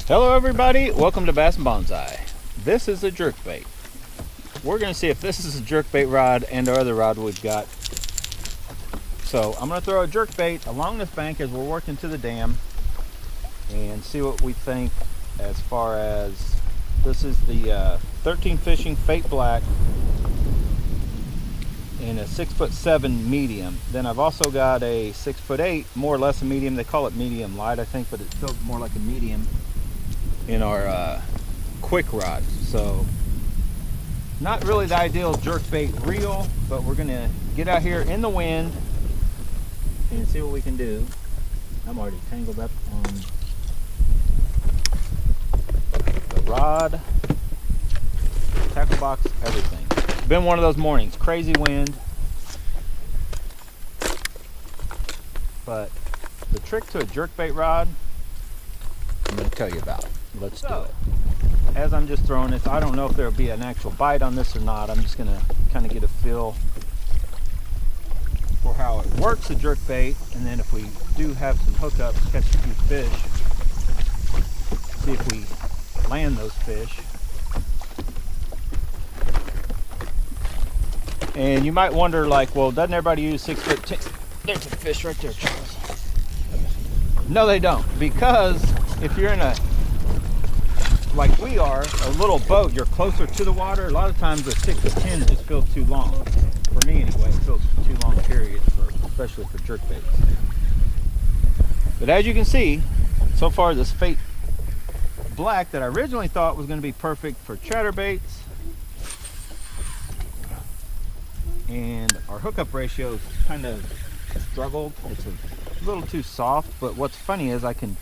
Hello everybody, welcome to Bass and Bonsai. This is a jerkbait. We're going to see if this is a jerkbait rod and our other rod we've got. So I'm going to throw a jerkbait along this bank as we're working to the dam and see what we think as far as this is the 13 Fishing Fate Black in a 6'7" medium. Then I've also got a 6'8", more or less a medium. They call it medium light, I think, but it feels more like a medium in our quick rod. So not really the ideal jerkbait reel, but we're gonna get out here in the wind and see what we can do. I'm already tangled up on the rod, tackle box, everything. It's been one of those mornings, crazy wind. But the trick to a jerkbait rod, I'm going to tell you about. Let's do it. As I'm just throwing this, I don't know if there'll be an actual bite on this or not. I'm just going to kind of get a feel for how it works, the jerkbait, and then if we do have some hookups, catch a few fish, see if we land those fish. And you might wonder, like, well, doesn't everybody use 6'10"? There's a fish right there, Charles. No, they don't, because if you're in a, like we are, a little boat, you're closer to the water. A lot of times the 6'10" just feels too long. For me anyway, it feels too long period, especially for jerkbaits. But as you can see, so far this Fate Black that I originally thought was going to be perfect for chatterbaits, and our hookup ratio kind of struggled. It's a little too soft, but what's funny is I can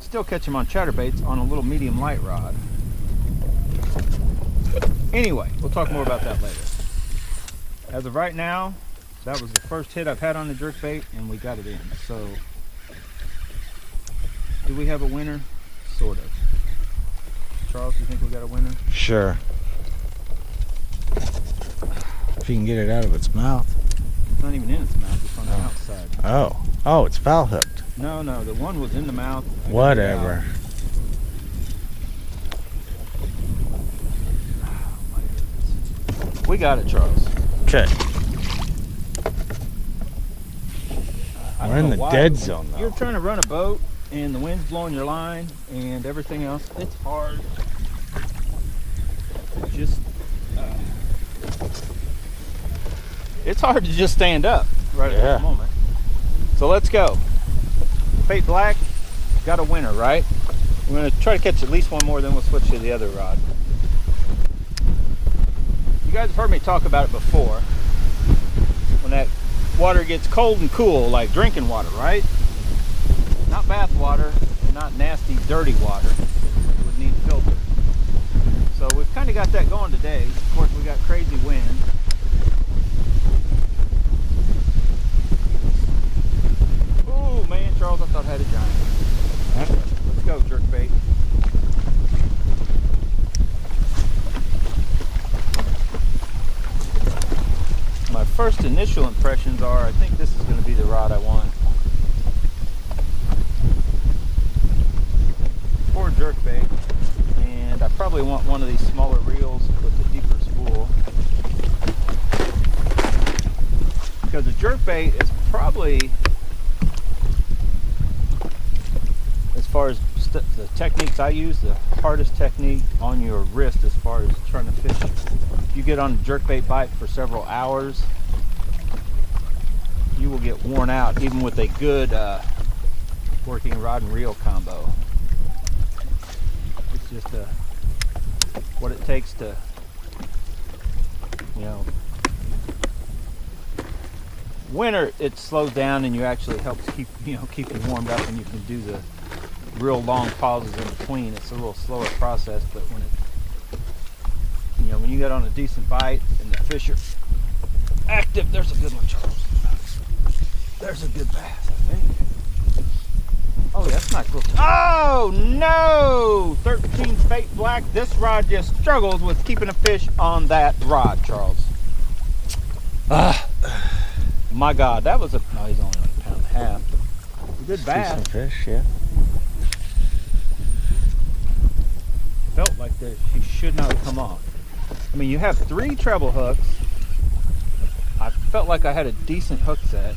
still catch them on chatterbaits on a little medium light rod. Anyway, we'll talk more about that later. As of right now, that was the first hit I've had on the jerkbait, and we got it in. So, do we have a winner? Sort of. Charles, you think we got a winner? Sure. If you can get it out of its mouth. It's not even in its mouth, it's on the outside. Oh, it's foul hooked. No, the one was in the mouth. Whatever. We got it, Charles. Okay. We're in the dead zone though. You're trying to run a boat and the wind's blowing your line and everything else. It's hard to just it's hard to just stand up right at this moment. So let's go. Fate Black got a winner, right? We're going to try to catch at least one more, then we'll switch to the other rod. You guys have heard me talk about it before. When that water gets cold and cool, like drinking water, right? Not bath water, not nasty, dirty water. It would need filter. So we've kind of got that going today. Of course, we got crazy wind. Oh man, Charles, I thought I had a giant. Let's go, jerkbait. My first initial impressions are, I think this is going to be the rod I want for jerkbait, and I probably want one of these smaller reels with a deeper spool, because the jerkbait is probably, as far as the techniques I use, the hardest technique on your wrist as far as trying to fish. If you get on a jerkbait bite for several hours, you will get worn out even with a good working rod and reel combo. It's just what it takes to, you know, winter it slows down and you actually helps keep you warmed up, and you can do the real long pauses in between. It's a little slower process, but when when you get on a decent bite and the fish are active, there's a good one, Charles. There's a good bass, I think. Oh, that's not cool. Oh no! 13 Fate Black. This rod just struggles with keeping a fish on that rod, Charles. My God, that was no, he's only like a pound and a half. A good bass. Decent fish, yeah. he should not have come off. I mean, you have 3 treble hooks. I felt like I had a decent hook set.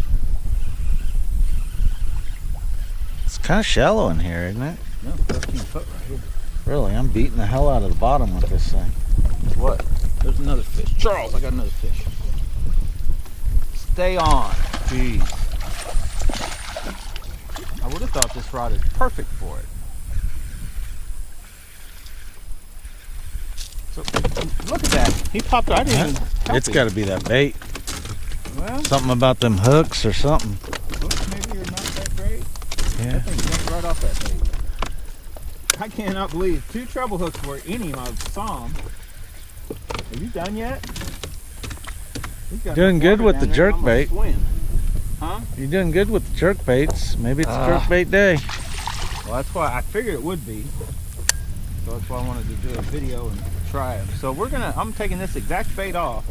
It's kind of shallow in here, isn't it? No, 13 foot right here. Really, I'm beating the hell out of the bottom with this thing. What? There's another fish. Charles, I got another fish. Stay on. Jeez. I would have thought this rod is perfect for it. So, look at that. He popped. I didn't even help It's got to be that bait. Well, Something about them hooks or something. hooks maybe are not that great. Yeah. That thing jumped right off that bait. I cannot believe 2 treble hooks were any of I saw them. Are you done yet? Doing good with the jerkbait. Huh? You're doing good with the jerkbaits. Maybe it's jerkbait day. Well, that's why I figured it would be. So that's why I wanted to do a video and try it. So I'm taking this exact bait off.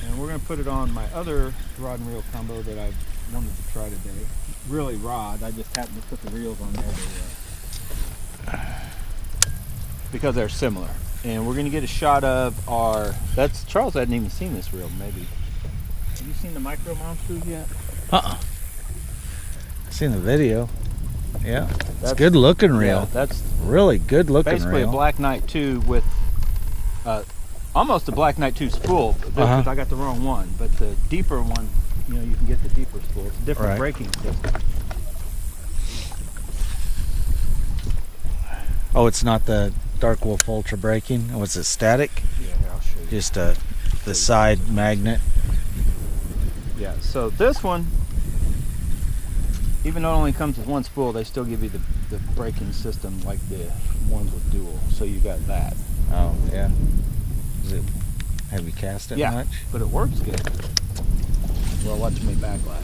And we're gonna put it on my other rod and reel combo that I wanted to try today. Really rod, I just happened to put the reels on there because they're similar. And we're gonna get a shot of Charles hadn't even seen this reel, maybe. Have you seen the Micro Monsters yet? Seen the video. Yeah, it's good looking reel. Yeah, that's really good looking reel. Basically a Black Knight 2 with almost a Black Knight 2 spool, because I got the wrong one. But the deeper one, you know, you can get the deeper spool. It's a different braking system. Oh, it's not the Dark Wolf Ultra braking. Oh, it's a static? Yeah, here, I'll show you. Just the side magnet. Yeah, so this one, even though it only comes with 1 spool, they still give you the braking system like the ones with dual. So you got that. Oh, yeah. Have you cast it much? But it works good. Well, watch me backlash.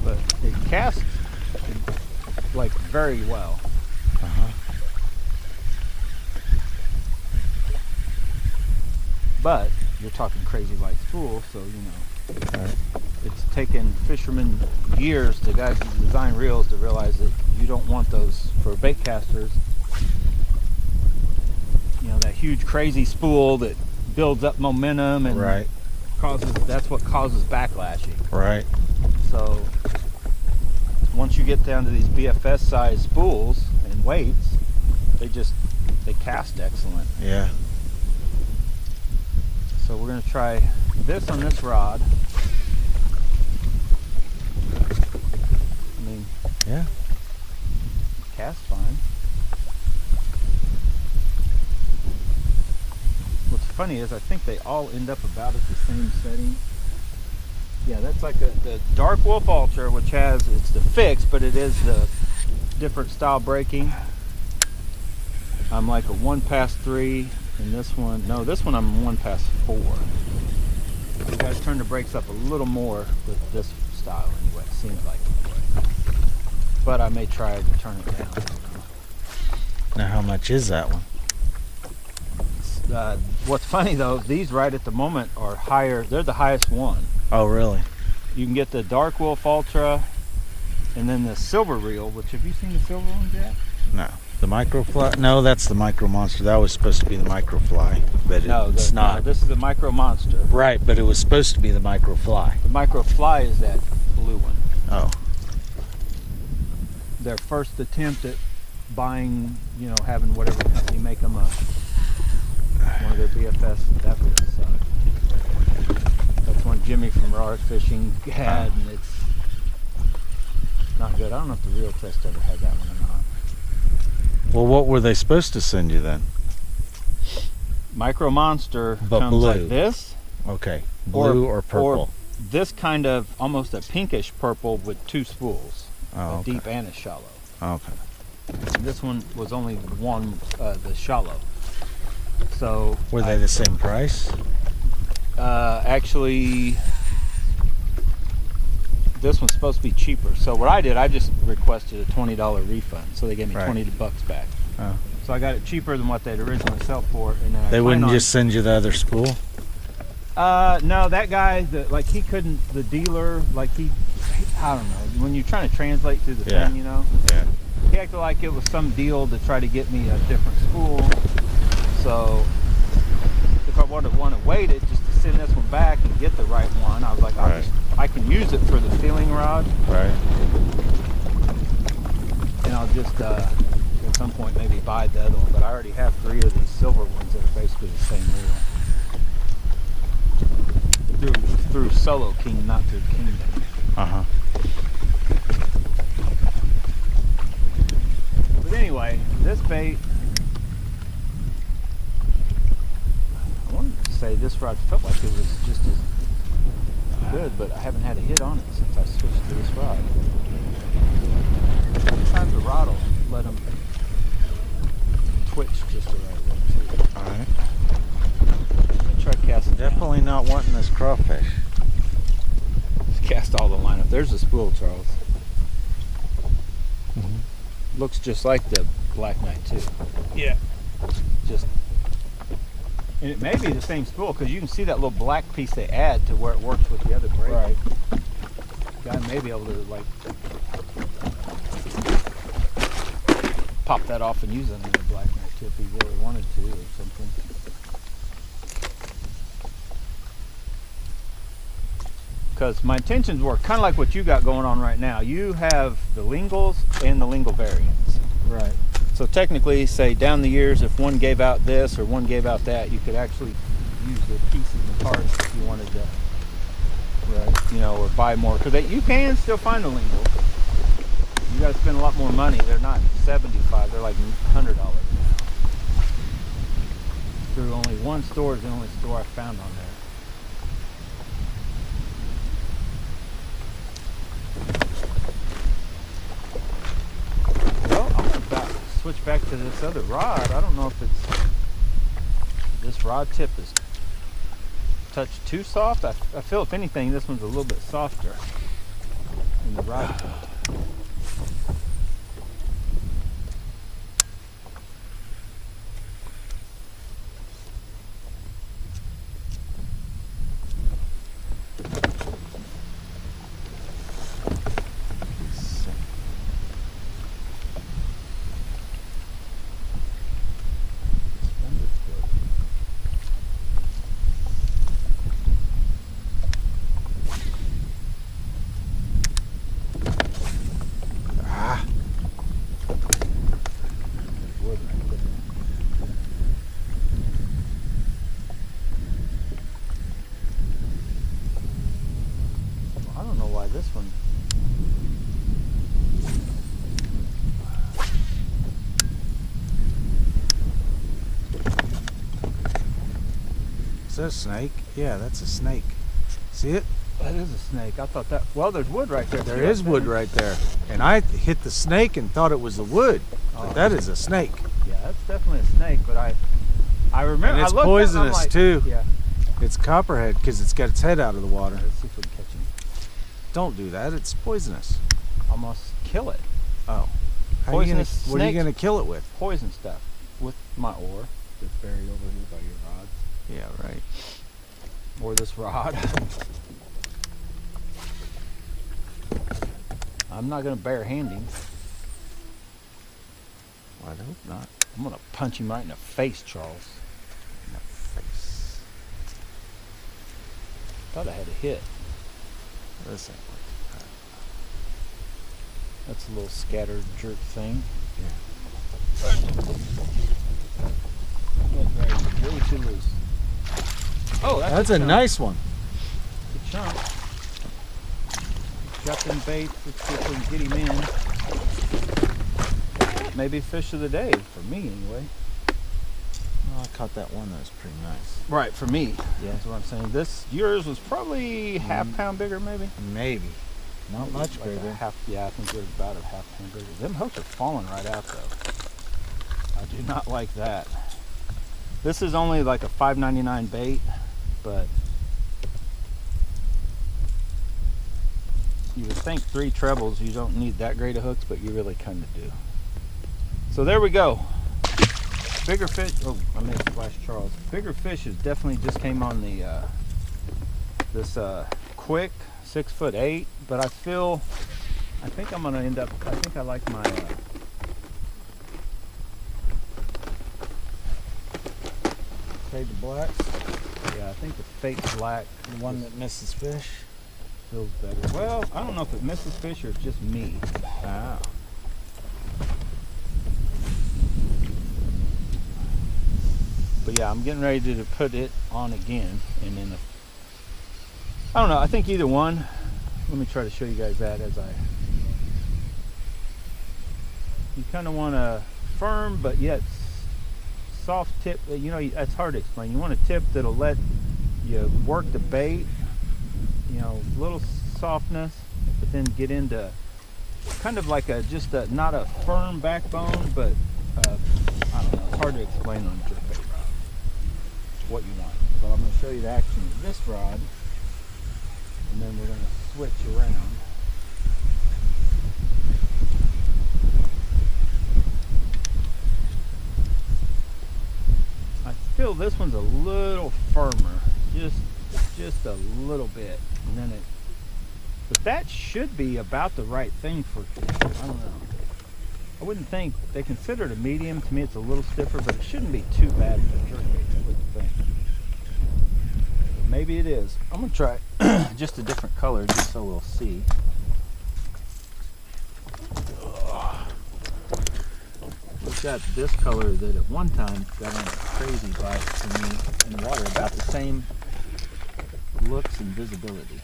But it casts like very well. But you're talking crazy light spool, so you know it's taken fishermen years, the guys who design reels, to realize that you don't want those for bait casters. You know, that huge crazy spool that builds up momentum and that's what causes backlashing. Right. So once you get down to these BFS size spools and weights, they cast excellent. Yeah. So we're going to try this on this rod. I mean, yeah, cast fine. What's funny is I think they all end up about at the same setting. Yeah, that's like the Dark Wolf Ultra, which it's the fixed, but it is the different style braking. I'm like a 1-pass-3, and this one I'm 1-pass-4. You guys turn the brakes up a little more with this style anyway, it seems like. But I may try to turn it down. Now how much is that one? What's funny though, these right at the moment are higher. They're the highest one. Oh, really? You can get the Dark Wolf Ultra, and then the silver reel. Which, have you seen the silver ones yet? No. The Microfly? No, that's the Micro Monster. That was supposed to be the Microfly, but it's not. No, this is the Micro Monster. Right, but it was supposed to be the Microfly. The Microfly is that blue one. Oh. Their first attempt at buying, you know, having whatever company make them one of their BFS. That would suck. That's one Jimmy from Raw Fishing had, and it's not good. I don't know if the Reel Test ever had that one or not. Well, what were they supposed to send you then? Micro Monster but comes blue. like this. Okay, blue or purple. Or this kind of almost a pinkish purple with 2 spools, a deep and a shallow. Okay. This one was only one, the shallow. So were they the same price? Actually, this one's supposed to be cheaper. So what I did, I just requested a $20 refund. So they gave me $20 back. Oh. So I got it cheaper than what they'd originally sell for. And then they wouldn't just send you the other spool? No, that guy, he couldn't, the dealer, I don't know, when you're trying to translate through the thing, you know? Yeah. he acted like it was some deal to try to get me a different spool. So if I would have waited just to send this one back and get the right one, I was like, I can use it for the sealing rod. Right. And I'll just at some point maybe buy the other one. But I already have 3 of these silver ones that are basically the same reel. Through Solo King, not through Kingdom. But anyway, this bait, I wanted to say this rod felt like it was just as good, but I haven't had a hit on it since I switched to this rod. Sometimes the rod will let them twitch just the right way too. Alright. Try casting. Definitely not wanting this crawfish. Just cast all the line up. There's the spool, Charles. Looks just like the Black Knight too. Yeah. Just, and it may be the same spool because you can see that little black piece they add to where it works with the other braid. Right. Guy may be able to like pop that off and use it in the Black Knight too if he really wanted to or something. Because my intentions were kind of like what you got going on right now. You have the Lingles and the Lingle variants. Right. So technically, say down the years, if one gave out this or one gave out that, you could actually use the pieces and parts if you wanted to, you know, or buy more. Because you can still find the Lingles. You got to spend a lot more money. They're not $75. They're like $100 now. Through only one store is the only store I found on there. Switch back to this other rod. I don't know if this rod tip is touched too soft. I feel if anything this one's a little bit softer in the rod tip. This one. Is that a snake? Yeah, that's a snake. See it? That is a snake. I thought that. Well, there's wood right there. There is wood right there. And I hit the snake and thought it was the wood. But that is a snake. Yeah, that's definitely a snake. But I remember. And it's poisonous too. Yeah. It's copperhead because it's got its head out of the water. Let's see if we can catch him. Don't do that. It's poisonous. Almost kill it. Oh. Poisonous. What are you going to kill it with? Poison stuff. With my oar that's buried over here by your rod. Yeah, right. Or this rod. I'm not going to bare hand him. Well, I hope not. I'm going to punch him right in the face, Charles. In the face. Thought I had a hit. This ain't working. That's a little scattered jerk thing. Yeah. Really too loose. Oh, that's a nice one. Good chunk. Got them baits. Let's see if we can get him in. Maybe fish of the day for me anyway. Oh, I caught that one that was pretty nice. Right, for me. Yeah, that's what I'm saying. Yours was probably half pound bigger, maybe. Maybe. Not much like bigger. Yeah, I think it was about a half pound bigger. Them hooks are falling right out though. I do not like that. This is only like a $5.99 bait, but you would think 3 trebles, you don't need that great of hooks, but you really kind of do. So there we go. Bigger fish. Oh, I made a splash, Charles. Bigger fish has definitely just came on the this quick 6'8", but I think I'm gonna end up. I think I like my Fade to black. Yeah, I think the fake black, The one that misses fish. feels better. Well, I don't know if it misses fish or it's just me. Ah. But yeah, I'm getting ready to put it on again, and then I don't know. I think either one. Let me try to show you guys that as I. You kind of want a firm, but yet soft tip. You know, that's hard to explain. You want a tip that'll let you work the bait. You know, little softness, but then get into kind of like not a firm backbone, but I don't know. It's hard to explain on a jerkbait rod what you want. So I'm going to show you the action of this rod, and then we're going to switch around. I feel this one's a little firmer, just a little bit, and then but that should be about the right thing for, I don't know. I wouldn't think, they consider it a medium. To me it's a little stiffer, but it shouldn't be too bad for jerkbait, I wouldn't think. Maybe it is. I'm gonna try just a different color just so we'll see. We've got this color that at one time got on a crazy bite for me in water, about the same looks and visibility.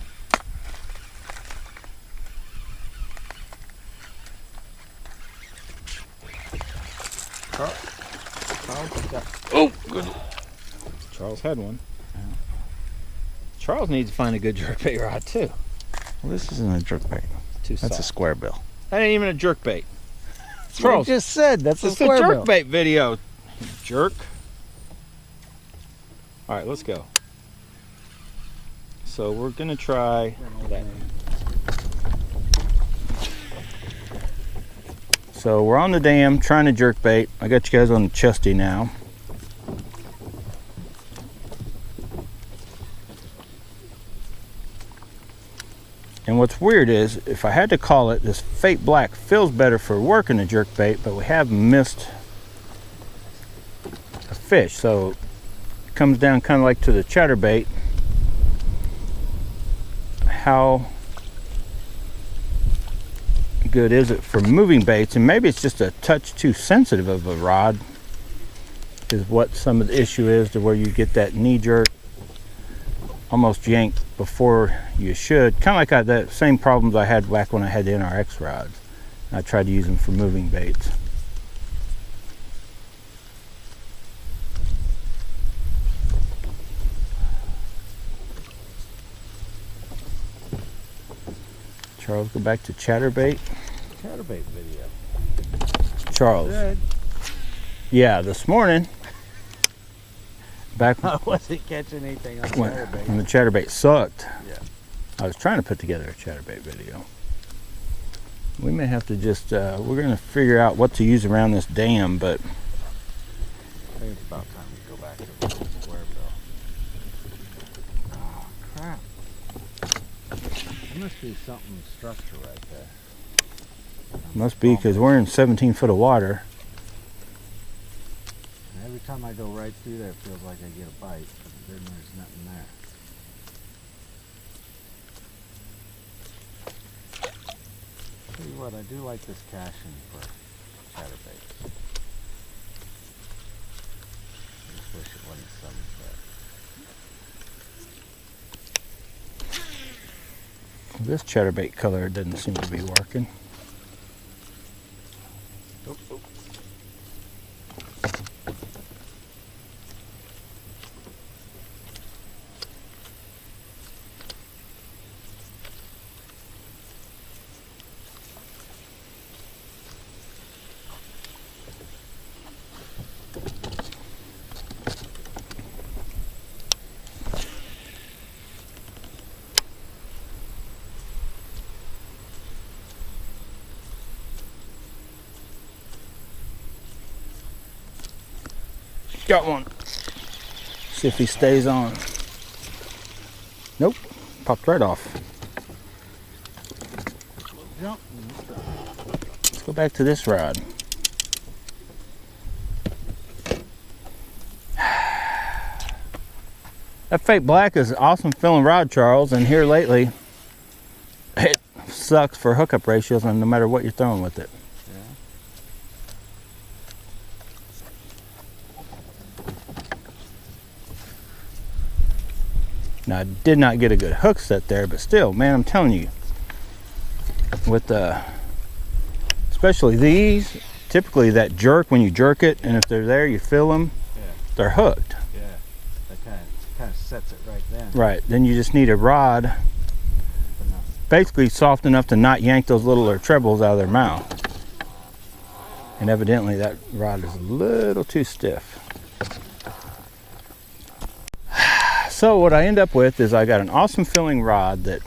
Charles got, oh, good. Charles had one. Yeah. Charles needs to find a good jerkbait rod too. Well, this isn't a jerkbait. Too soft. That's a square bill. That ain't even a jerkbait. Charles just said that's a square bill. It's a jerkbait video, you jerk. All right, let's go. So we're gonna try that. So we're on the dam trying to jerkbait. I got you guys on the chesty now. And what's weird is, if I had to call it, this fake black feels better for working a jerkbait, but we have missed a fish. So it comes down kind of like to the chatterbait. How good is it for moving baits? And maybe it's just a touch too sensitive of a rod is what some of the issue is, to where you get that knee jerk, almost yank before you should. Kind of like the same problems I had back when I had the NRX rods. I tried to use them for moving baits. Charles, go back to chatterbait. Chatterbait video. Charles. Good. Yeah, this morning. Back I wasn't catching anything on chatterbait. When the chatterbait sucked. Yeah. I was trying to put together a chatterbait video. We may have to just, we're going to figure out what to use around this dam, but I think it's about time we go back to the square bill. Oh, crap. There must be something structural right there. must be because we're in 17 foot of water. And every time I go right through there, it feels like I get a bite, but then there's nothing there. Tell you what, I do like this caching for chatterbait. I just wish it wasn't sunset. This chatterbait color doesn't seem to be working. Oh, oh. Got one. See if he stays on. Nope, popped right off. Jump. Let's go back to this rod. That fake black is an awesome filling rod, Charles, and here lately it sucks for hookup ratios no matter what you're throwing with it. Now, I did not get a good hook set there, but still, man, I'm telling you, with especially these, typically that jerk, when you jerk it, and if they're there, you feel them, they're hooked. Yeah, that kind of sets it right then. Right, then you just need a rod, basically soft enough to not yank those little trebles out of their mouth. And evidently that rod is a little too stiff. So what I end up with is I got an awesome filling rod that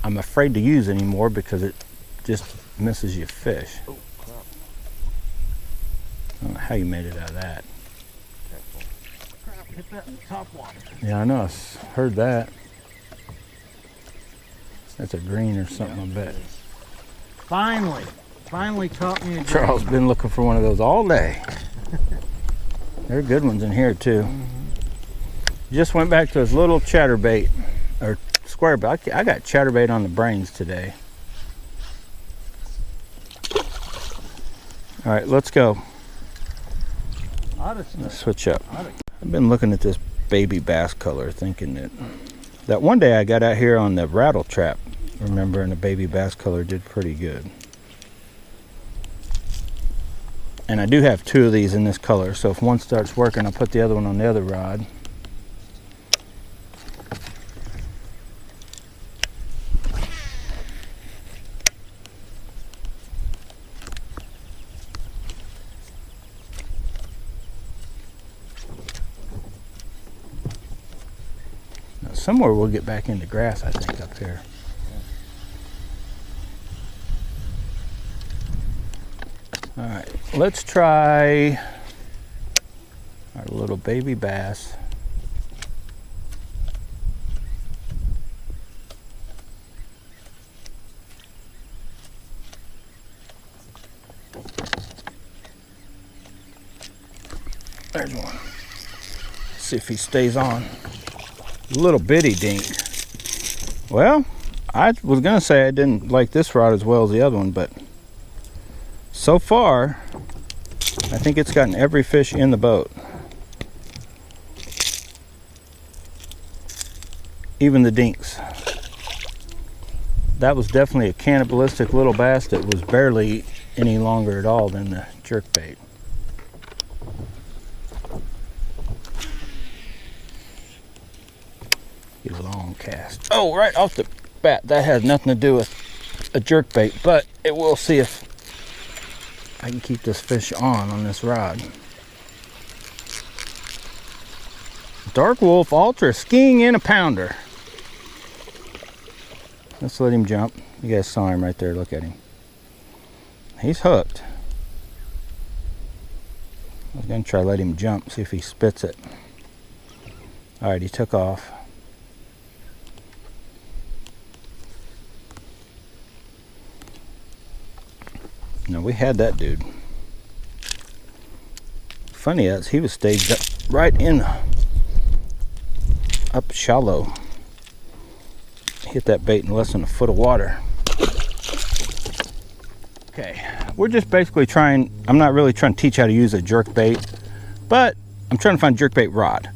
I'm afraid to use anymore because it just misses you fish. Oh, crap. I don't know how you made it out of that. Crap, hit that top one. Yeah, I know. I heard that. That's a green or something, I bet. Finally caught me a green. Charles been looking for one of those all day. There are good ones in here too. Just went back to his little chatterbait or square bait. I got chatterbait on the brains today. All right, let's go. Let's switch up. I've been looking at this baby bass color, thinking that one day I got out here on the rattle trap, remember, and the baby bass color did pretty good. And I do have two of these in this color, so if one starts working, I'll put the other one on the other rod. Somewhere we'll get back into grass, I think, up here. All right, let's try our little baby bass. There's one. See if he stays on. Little bitty dink. Well, I was gonna say I didn't like this rod as well as the other one, but so far I think it's gotten every fish in the boat, even the dinks. That was definitely a cannibalistic little bass that was barely any longer at all than the jerkbait. Get a long cast. Oh, right off the bat, that has nothing to do with a jerkbait, but it will see if I can keep this fish on this rod. Dark Wolf Ultra skiing in a pounder. Let's let him jump. You guys saw him right there. Look at him. He's hooked. I was gonna try to let him jump, see if he spits it. All right, he took off. No, we had that dude. Funny as he was staged up right in up shallow. Hit that bait in less than a foot of water. Okay, we're just basically trying, I'm not really trying to teach how to use a jerk bait, but I'm trying to find a jerkbait rod.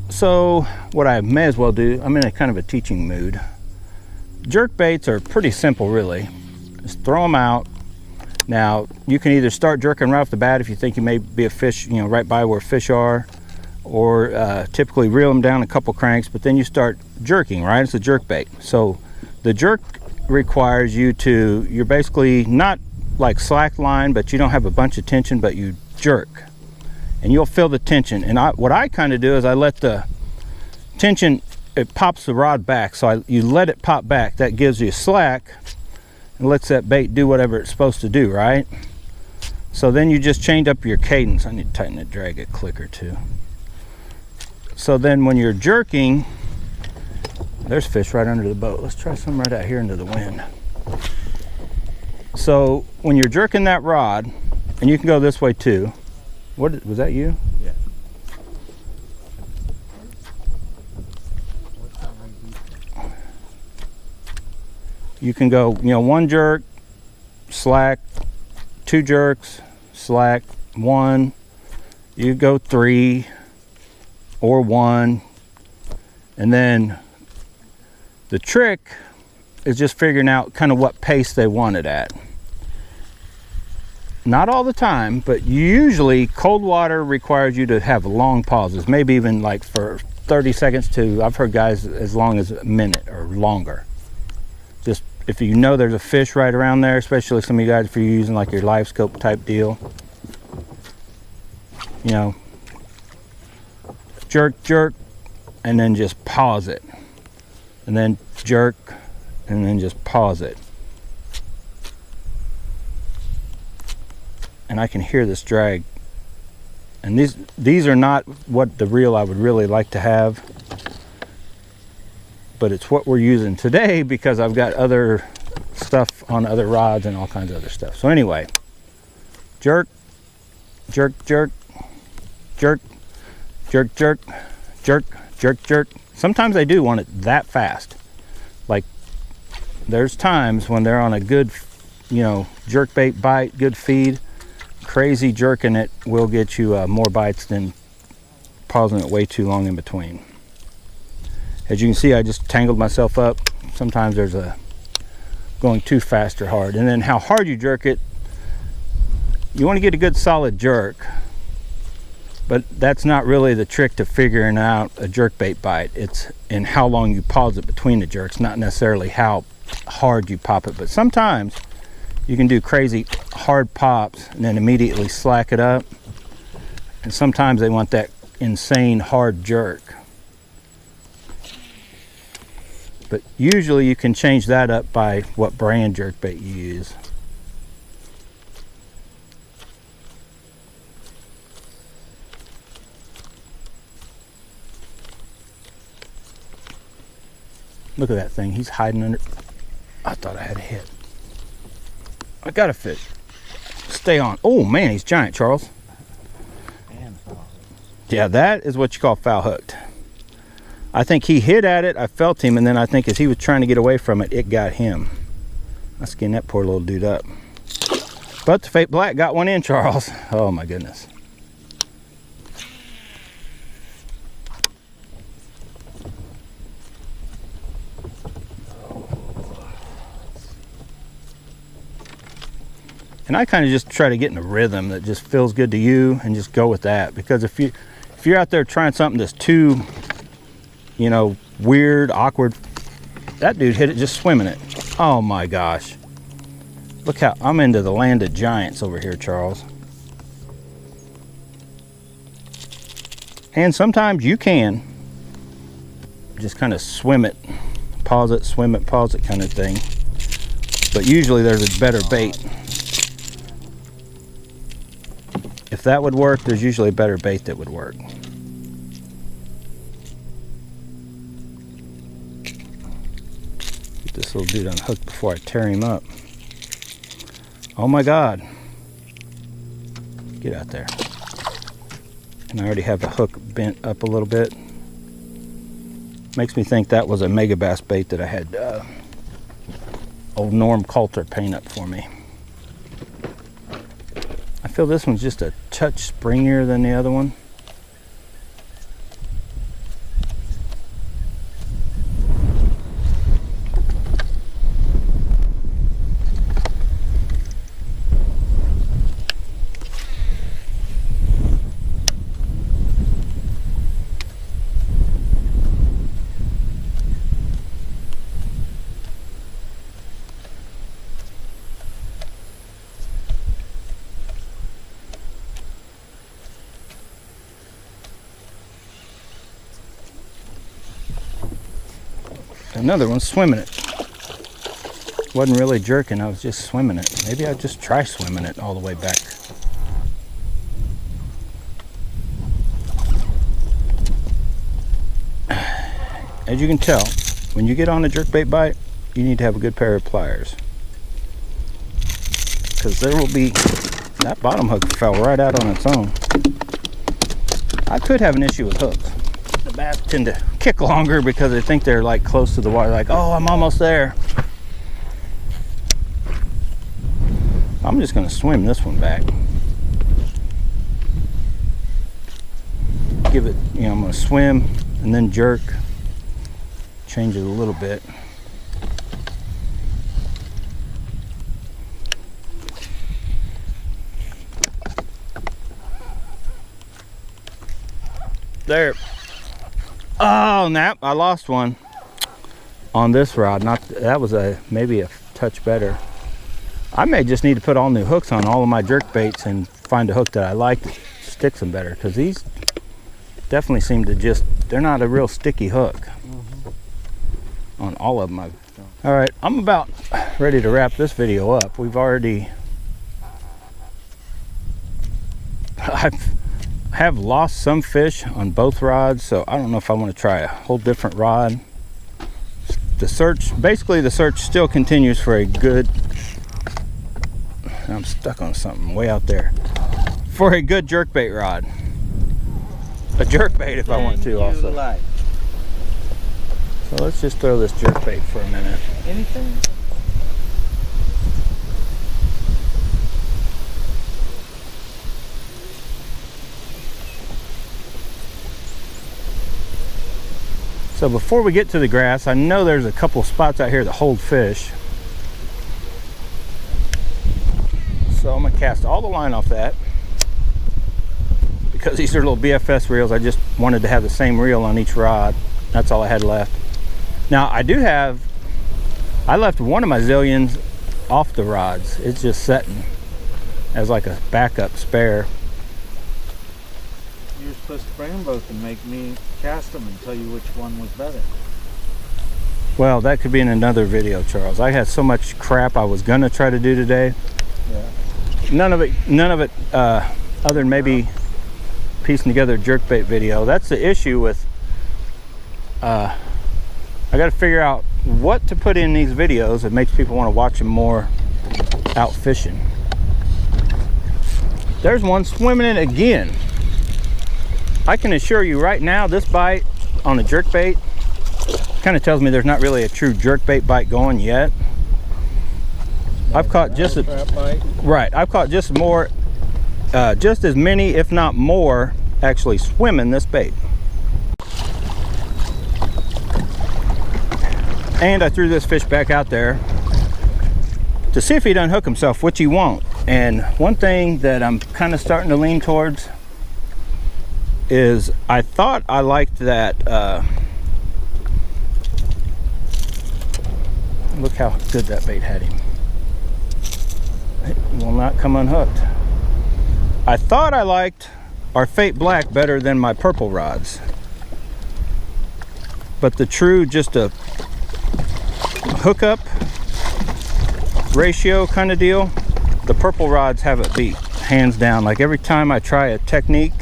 So what I may as well do, I'm in a kind of a teaching mood. Jerk baits are pretty simple, really. Just throw them out. Now you can either start jerking right off the bat if you think you may be a fish, you know, right by where fish are, or typically reel them down a couple cranks, but then you start jerking, right? It's a jerk bait. So the jerk requires you to, you're basically not like slack line, but you don't have a bunch of tension, but you jerk and you'll feel the tension. And what I kind of do is I let the tension, it pops the rod back, so you let it pop back. That gives you slack and lets that bait do whatever it's supposed to do, right? So then you just change up your cadence. I need to tighten the drag a click or two. So then when you're jerking, there's fish right under the boat. Let's try some right out here into the wind. So when you're jerking that rod, and you can go this way too. What was that, you? Yeah. You can go, you know, 1 jerk, slack, 2 jerks, slack, 1. You go 3 or 1. And then the trick is just figuring out kind of what pace they want it at. Not all the time, but usually cold water requires you to have long pauses, maybe even like for 30 seconds to, I've heard guys as long as a minute or longer. Just if you know there's a fish right around there, especially some of you guys, if you're using like your live scope type deal, you know, jerk, jerk, and then just pause it. And then jerk, and then just pause it. And I can hear this drag. And these are not what the reel I would really like to have, but it's what we're using today because I've got other stuff on other rods and all kinds of other stuff. So anyway, jerk, jerk, jerk, jerk, jerk, jerk, jerk, jerk, jerk. Sometimes I do want it that fast. Like there's times when they're on a good, you know, jerkbait bite, good feed, crazy jerking it will get you more bites than pausing it way too long in between. As you can see, I just tangled myself up. Sometimes there's a going too fast or hard. And then how hard you jerk it, you want to get a good solid jerk, but that's not really the trick to figuring out a jerkbait bite. It's in how long you pause it between the jerks, not necessarily how hard you pop it. But sometimes you can do crazy hard pops and then immediately slack it up. And sometimes they want that insane hard jerk. But usually you can change that up by what brand jerkbait you use. Look at that thing. He's hiding under. I thought I had a hit. I got a fish. Stay on. Oh man, he's giant, Charles. Yeah, that is what you call foul hooked. I think he hit at it. I felt him, and then I think as he was trying to get away from it, it got him. I skinned that poor little dude up. But the fake black got one in, Charles. Oh my goodness. And I kind of just try to get in a rhythm that just feels good to you and just go with that. Because if you're out there trying something that's too, you know, weird, awkward, that dude hit it just swimming it. Oh my gosh. Look how I'm into the land of giants over here, Charles. And sometimes you can just kind of swim it, pause it, swim it, pause it kind of thing. But usually there's a better bait. If that would work, there's usually a better bait that would work. Get this little dude unhooked before I tear him up. Oh my God. Get out there. And I already have the hook bent up a little bit. Makes me think that was a mega bass bait that I had old Norm Coulter paint up for me. I feel this one's just a touch springier than the other one. Another one swimming it. Wasn't really jerking, I was just swimming it. Maybe I'll just try swimming it all the way back. As you can tell, when you get on a jerkbait bite, you need to have a good pair of pliers. Because there will be, that bottom hook fell right out on its own. I could have an issue with hooks. The bass tend to kick longer because they think they're like close to the water, like, oh, I'm almost there. I'm just gonna swim this one back. Give it, you know, I'm gonna swim and then jerk, change it a little bit. There. Oh, nap, I lost one on this rod. Not that was maybe a touch better. I may just need to put all new hooks on all of my jerk baits and find a hook that I like that sticks them better, because these definitely seem to just, they're not a real sticky hook on all of them. All right, I'm about ready to wrap this video up. We've already, I have lost some fish on both rods, so I don't know if I want to try a whole different rod. The search, basically the search still continues for a good, I'm stuck on something way out there, for a good jerkbait rod. A jerkbait if I want to also. So let's just throw this jerkbait for a minute. Anything? So before we get to the grass, I know there's a couple spots out here that hold fish. So I'm gonna cast all the line off that. Because these are little BFS reels, I just wanted to have the same reel on each rod. That's all I had left. Now I left one of my zillions off the rods. It's just setting as like a backup spare. You're supposed to bring them both and make me cast them and tell you which one was better. Well, that could be in another video, Charles. I had so much crap I was gonna try to do today. Yeah. None of it other than maybe piecing together a jerkbait video. That's the issue with I got to figure out what to put in these videos that makes people want to watch them more out fishing. There's one swimming in again. I can assure you right now, this bite on the jerkbait kind of tells me there's not really a true jerkbait bite going yet. I've caught just I've caught just more, just as many, if not more, actually swimming this bait. And I threw this fish back out there to see if he'd unhook himself, which he won't. And one thing that I'm kind of starting to lean towards is I thought I liked that, look how good that bait had him. It will not come unhooked. I thought I liked our Fate Black better than my purple rods. But the true, just a hookup ratio kind of deal, the purple rods have it beat, hands down. Like every time I try a technique,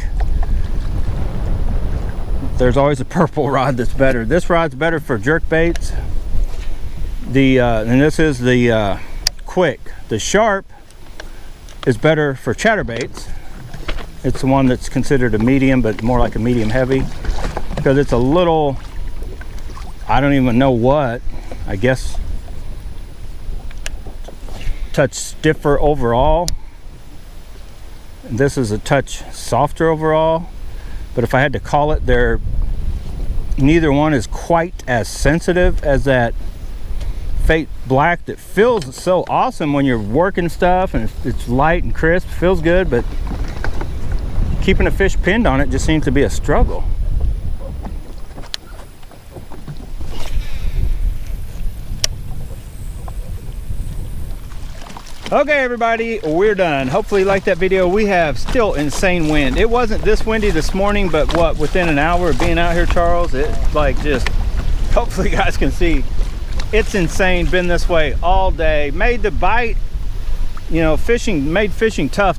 there's always a purple rod that's better. This rod's better for jerk baits. And this is the Quick. The Sharp is better for chatterbaits. It's the one that's considered a medium, but more like a medium heavy, because it's a little, I don't even know what, I guess, touch stiffer overall. And this is a touch softer overall. But if I had to call it, neither one is quite as sensitive as that Fate Black that feels so awesome when you're working stuff and it's light and crisp, feels good, but keeping a fish pinned on it just seems to be a struggle. Okay, everybody, we're done. Hopefully you liked that video. We have still insane wind. It wasn't this windy this morning, but what, within an hour of being out here, Charles, it like just, hopefully you guys can see, it's insane. Been this way all day. Made the bite, you know, made fishing tough